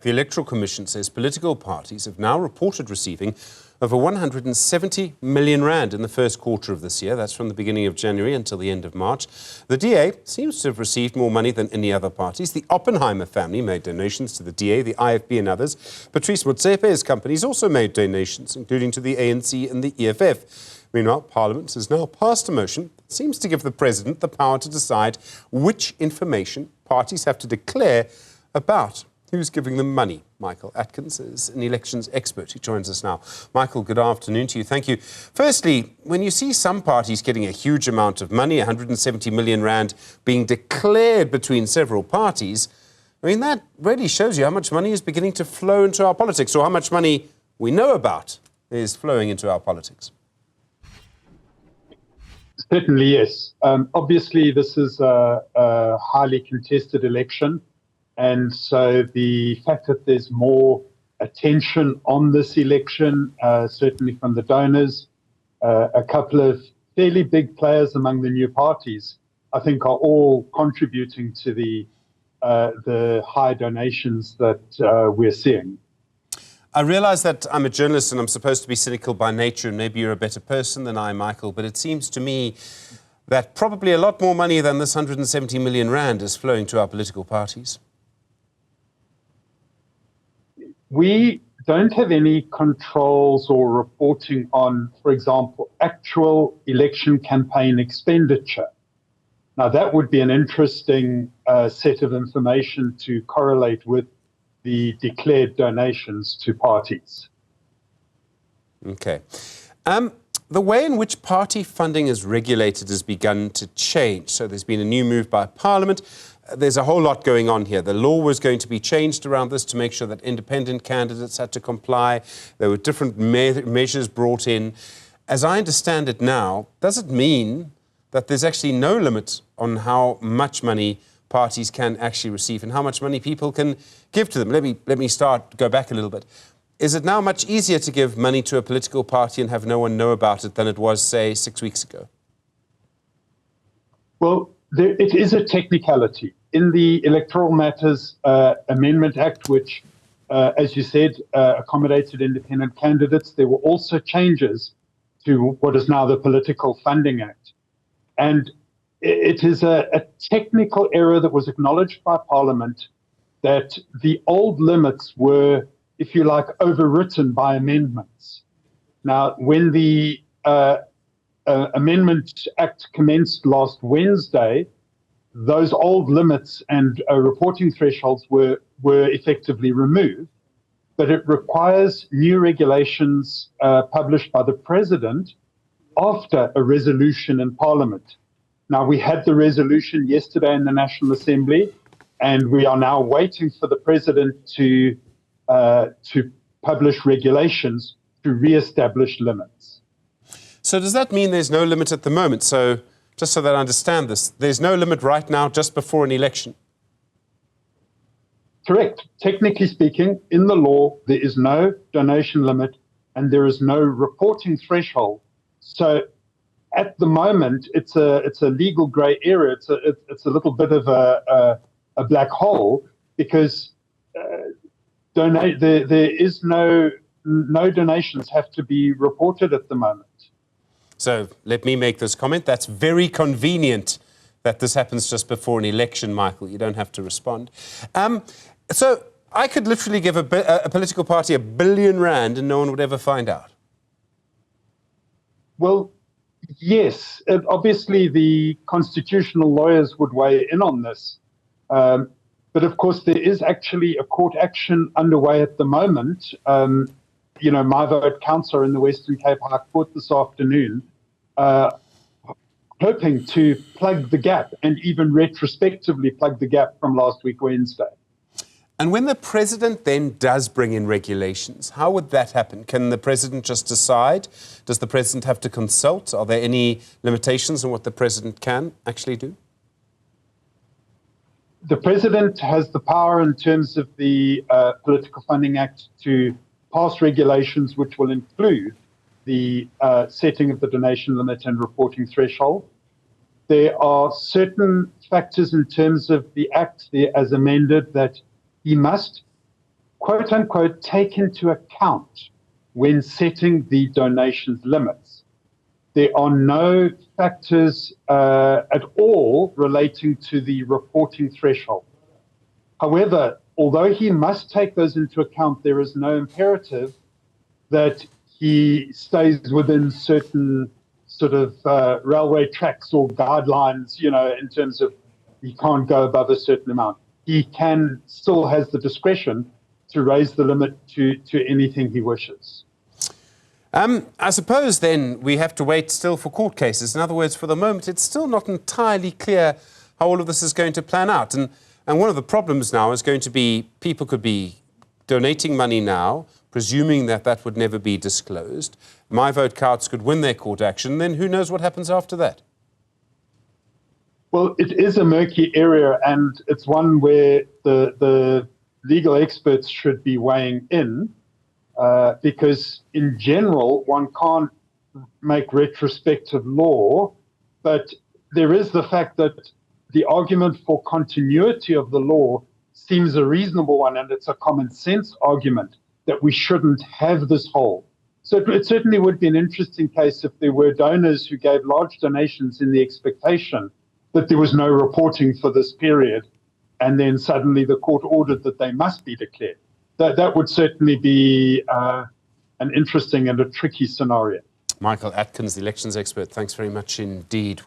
The Electoral Commission says political parties have now reported receiving over 170 million rand in the first quarter of this year. That's from the beginning of January until the end of March. The DA seems to have received more money than any other parties. The Oppenheimer family made donations to the DA, the IFP and others. Patrice Motsepe's companies also made donations, including to the ANC and the EFF. Meanwhile, Parliament has now passed a motion that seems to give the President the power to decide which information parties have to declare about who's giving them money. Michael Atkins is an elections expert who joins us now. Michael, good afternoon to you. Thank you. Firstly, when you see some parties getting a huge amount of money, 170 million rand being declared between several parties, I mean, that really shows you how much money is beginning to flow into our politics, or how much money we know about is flowing into our politics. Certainly, yes. Obviously, this is a highly contested election. And so the fact that there's more attention on this election, certainly from the donors, a couple of fairly big players among the new parties, I think are all contributing to the high donations that we're seeing. I realise that I'm a journalist and I'm supposed to be cynical by nature, and maybe you're a better person than I, Michael, but it seems to me that probably a lot more money than this 170 million rand is flowing to our political parties. We don't have any controls or reporting on, for example, actual election campaign expenditure. Now, that would be an interesting set of information to correlate with the declared donations to parties. Okay. The way in which party funding is regulated has begun to change. So there's been a new move by Parliament. There's a whole lot going on here. The law was going to be changed around this to make sure that independent candidates had to comply. There were different measures brought in. As I understand it now, does it mean that there's actually no limit on how much money parties can actually receive and how much money people can give to them? Let me go back a little bit. Is it now much easier to give money to a political party and have no one know about it than it was, say, 6 weeks ago? Well, it is a technicality. In the Electoral Matters Amendment Act, which, as you said, accommodated independent candidates, there were also changes to what is now the Political Funding Act. And it is a technical error that was acknowledged by Parliament, that the old limits were, if you like, overwritten by amendments. Now, when the Amendment Act commenced last Wednesday, those old limits and reporting thresholds were effectively removed, but it requires new regulations published by the President after a resolution in Parliament. Now, we had the resolution yesterday in the National Assembly, and we are now waiting for the President to publish regulations to re-establish limits. So does that mean there's no limit at the moment? So just so that I understand this, there's no limit right now just before an election? Correct. Technically speaking, in the law, there is no donation limit and there is no reporting threshold. So at the moment, it's a legal grey area. It's a little bit of a black hole, because there is no donations have to be reported at the moment. So let me make this comment. That's very convenient that this happens just before an election, Michael. You don't have to respond. So I could literally give a political party R1 billion and no one would ever find out. Well, yes. Obviously, the constitutional lawyers would weigh in on this. But of course, there is actually a court action underway at the moment. My vote counts are in the Western Cape High Court this afternoon, hoping to plug the gap and even retrospectively plug the gap from last week, Wednesday. And when the President then does bring in regulations, how would that happen? Can the President just decide? Does the President have to consult? Are there any limitations on what the President can actually do? The President has the power in terms of the Political Funding Act to pass regulations which will include the setting of the donation limit and reporting threshold. There are certain factors in terms of the Act as amended that he must quote unquote, take into account when setting the donations limits. There are no factors at all relating to the reporting threshold. However, although he must take those into account, there is no imperative that he stays within certain sort of railway tracks or guidelines, in terms of he can't go above a certain amount. He still has the discretion to raise the limit to anything he wishes. I suppose then we have to wait still for court cases. In other words, for the moment, it's still not entirely clear how all of this is going to plan out. And one of the problems now is going to be people could be donating money now, presuming that that would never be disclosed. My Vote Counts could win their court action. Then who knows what happens after that? Well, it is a murky area, and it's one where the legal experts should be weighing in, because in general, one can't make retrospective law, but there is the fact that the argument for continuity of the law seems a reasonable one, and it's a common sense argument that we shouldn't have this hole. So it certainly would be an interesting case if there were donors who gave large donations in the expectation that there was no reporting for this period, and then suddenly the court ordered that they must be declared. That would certainly be an interesting and a tricky scenario. Michael Atkins, the elections expert, thanks very much indeed.